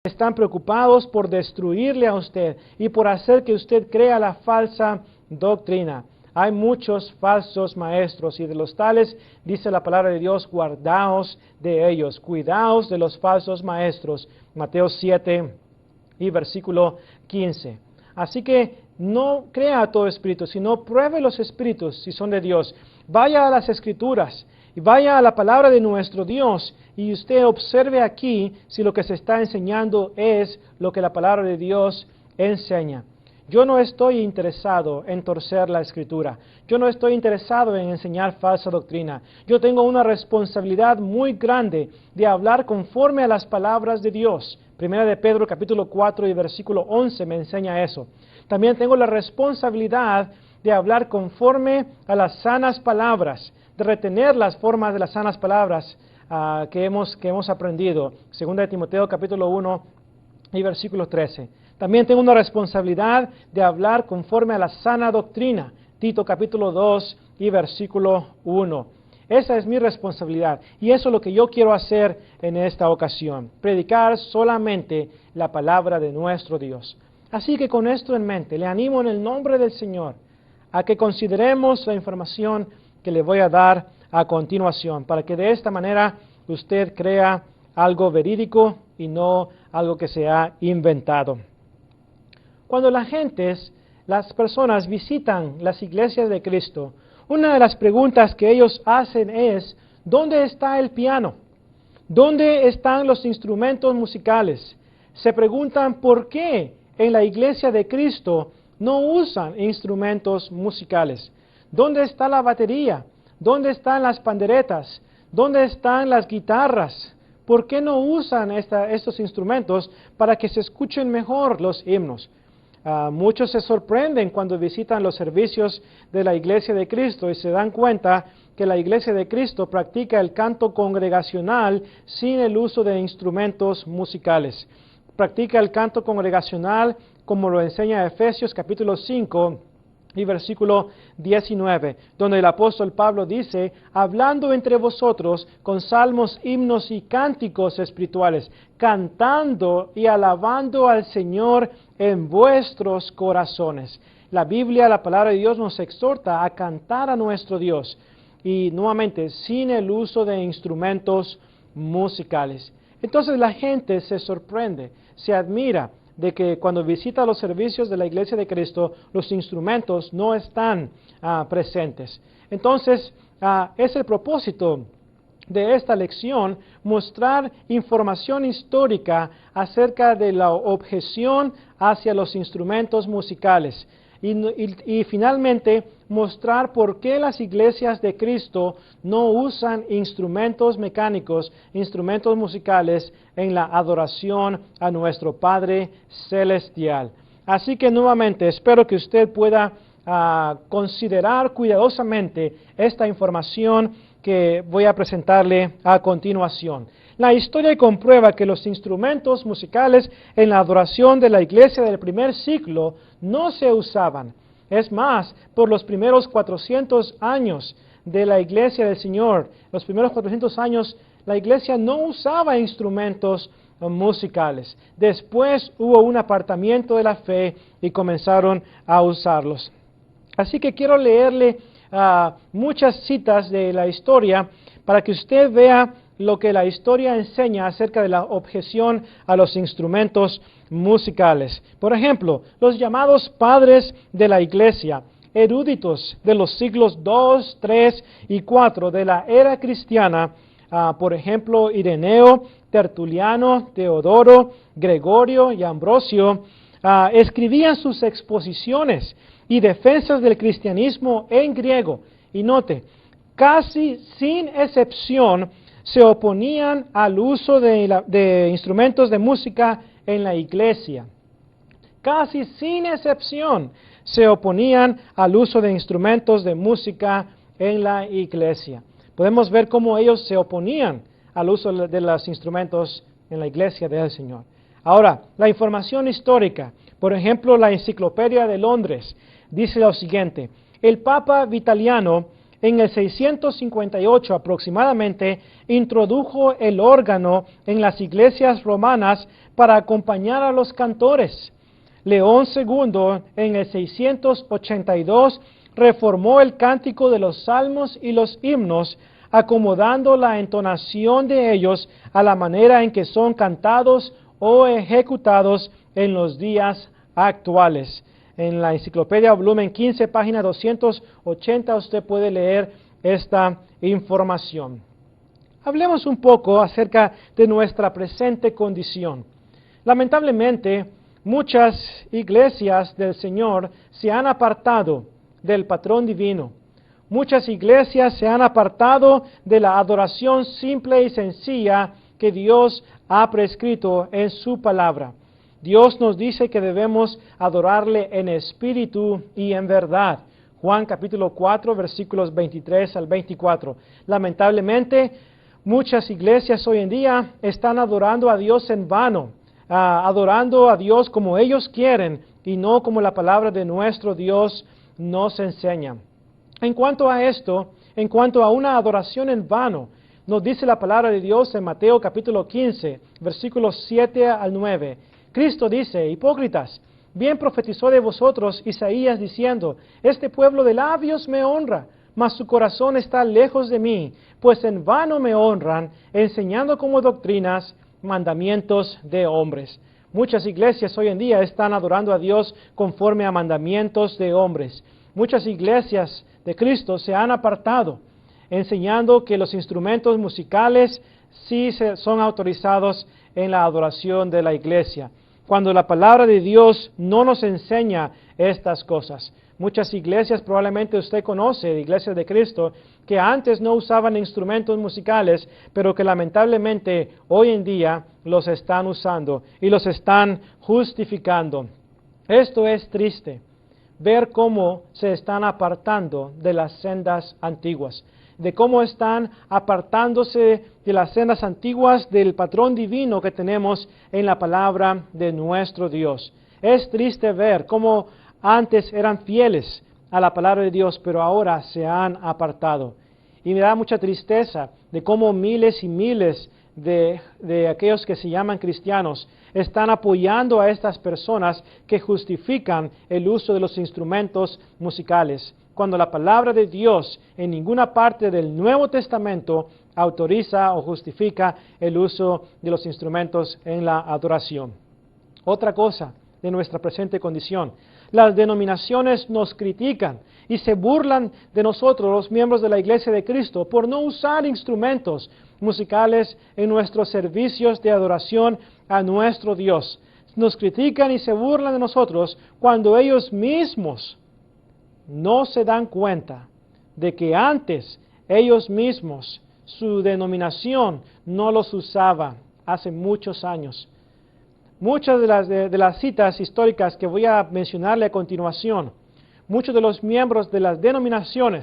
están preocupados por destruirle a usted y por hacer que usted crea la falsa doctrina. Hay muchos falsos maestros y de los tales, dice la palabra de Dios, guardaos de ellos, cuidaos de los falsos maestros. Mateo 7 y versículo 15. Así que no crea a todo espíritu, sino pruebe los espíritus si son de Dios. Vaya a las Escrituras y vaya a la palabra de nuestro Dios y usted observe aquí si lo que se está enseñando es lo que la palabra de Dios enseña. Yo no estoy interesado en torcer la Escritura. Yo no estoy interesado en enseñar falsa doctrina. Yo tengo una responsabilidad muy grande de hablar conforme a las palabras de Dios. Primera de Pedro capítulo 4 y versículo 11 me enseña eso. También tengo la responsabilidad de hablar conforme a las sanas palabras, de retener las formas de las sanas palabras que hemos aprendido. Segunda de Timoteo capítulo 1 y versículo 13. También tengo una responsabilidad de hablar conforme a la sana doctrina. Tito capítulo 2 y versículo 1. Esa es mi responsabilidad y eso es lo que yo quiero hacer en esta ocasión. Predicar solamente la palabra de nuestro Dios. Así que con esto en mente, le animo en el nombre del Señor a que consideremos la información que le voy a dar a continuación, para que de esta manera usted crea algo verídico y no algo que se ha inventado. Cuando las personas visitan las iglesias de Cristo, una de las preguntas que ellos hacen es, ¿dónde está el piano? ¿Dónde están los instrumentos musicales? Se preguntan por qué en la iglesia de Cristo no usan instrumentos musicales. ¿Dónde está la batería? ¿Dónde están las panderetas? ¿Dónde están las guitarras? ¿Por qué no usan estos instrumentos para que se escuchen mejor los himnos? Muchos se sorprenden cuando visitan los servicios de la Iglesia de Cristo y se dan cuenta que la Iglesia de Cristo practica el canto congregacional sin el uso de instrumentos musicales. Practica el canto congregacional como lo enseña Efesios capítulo 5 y versículo 19, donde el apóstol Pablo dice, hablando entre vosotros con salmos, himnos y cánticos espirituales, cantando y alabando al Señor en vuestros corazones. La Biblia, la palabra de Dios nos exhorta a cantar a nuestro Dios y nuevamente sin el uso de instrumentos musicales. Entonces la gente se sorprende, se admira de que cuando visita los servicios de la Iglesia de Cristo, los instrumentos no están presentes. Entonces, es el propósito de esta lección mostrar información histórica acerca de la objeción hacia los instrumentos musicales y finalmente mostrar por qué las iglesias de Cristo no usan instrumentos mecánicos, instrumentos musicales en la adoración a nuestro Padre Celestial. Así que nuevamente espero que usted pueda considerar cuidadosamente esta información que voy a presentarle a continuación. La historia comprueba que los instrumentos musicales en la adoración de la iglesia del primer siglo no se usaban. Es más, por los primeros 400 años de la iglesia del Señor, los primeros 400 años, la iglesia no usaba instrumentos musicales. Después hubo un apartamiento de la fe y comenzaron a usarlos. Así que quiero leerle muchas citas de la historia para que usted vea lo que la historia enseña acerca de la objeción a los instrumentos musicales. Por ejemplo, los llamados padres de la iglesia, eruditos de los siglos 2, 3 y 4 de la era cristiana, por ejemplo, Ireneo, Tertuliano, Teodoro, Gregorio y Ambrosio, escribían sus exposiciones y defensas del cristianismo en griego. Y note, casi sin excepción, se oponían al uso de instrumentos de música en la iglesia. Casi sin excepción se oponían al uso de instrumentos de música en la iglesia. Podemos ver cómo ellos se oponían al uso de los instrumentos en la iglesia del Señor. Ahora, la información histórica, por ejemplo, la Enciclopedia de Londres, dice lo siguiente: el Papa Vitaliano En el 658 aproximadamente, introdujo el órgano en las iglesias romanas para acompañar a los cantores. León II, en el 682, reformó el cántico de los salmos y los himnos, acomodando la entonación de ellos a la manera en que son cantados o ejecutados en los días actuales. En la enciclopedia volumen 15, página 280, usted puede leer esta información. Hablemos un poco acerca de nuestra presente condición. Lamentablemente, muchas iglesias del Señor se han apartado del patrón divino. Muchas iglesias se han apartado de la adoración simple y sencilla que Dios ha prescrito en su palabra. Dios nos dice que debemos adorarle en espíritu y en verdad. Juan capítulo 4, versículos 23 al 24. Lamentablemente, muchas iglesias hoy en día están adorando a Dios en vano, adorando a Dios como ellos quieren y no como la palabra de nuestro Dios nos enseña. En cuanto a esto, en cuanto a una adoración en vano, nos dice la palabra de Dios en Mateo capítulo 15, versículos 7 al 9. Cristo dice: hipócritas, bien profetizó de vosotros Isaías diciendo: este pueblo de labios me honra, mas su corazón está lejos de mí, pues en vano me honran, enseñando como doctrinas mandamientos de hombres. Muchas iglesias hoy en día están adorando a Dios conforme a mandamientos de hombres. Muchas iglesias de Cristo se han apartado, enseñando que los instrumentos musicales sí son autorizados en la adoración de la iglesia, cuando la palabra de Dios no nos enseña estas cosas. Muchas iglesias, probablemente usted conoce, iglesias de Cristo, que antes no usaban instrumentos musicales, pero que lamentablemente hoy en día los están usando y los están justificando. Esto es triste, ver cómo se están apartando de las sendas antiguas, de cómo están apartándose de las sendas antiguas del patrón divino que tenemos en la palabra de nuestro Dios. Es triste ver cómo antes eran fieles a la palabra de Dios, pero ahora se han apartado. Y me da mucha tristeza de cómo miles y miles de aquellos que se llaman cristianos están apoyando a estas personas que justifican el uso de los instrumentos musicales, cuando la palabra de Dios en ninguna parte del Nuevo Testamento autoriza o justifica el uso de los instrumentos en la adoración. Otra cosa de nuestra presente condición: las denominaciones nos critican y se burlan de nosotros, los miembros de la Iglesia de Cristo, por no usar instrumentos musicales en nuestros servicios de adoración a nuestro Dios. Nos critican y se burlan de nosotros cuando ellos mismos no se dan cuenta de que antes ellos mismos, su denominación no los usaba hace muchos años. Muchas de las citas históricas que voy a mencionarle a continuación, muchos de los miembros de las denominaciones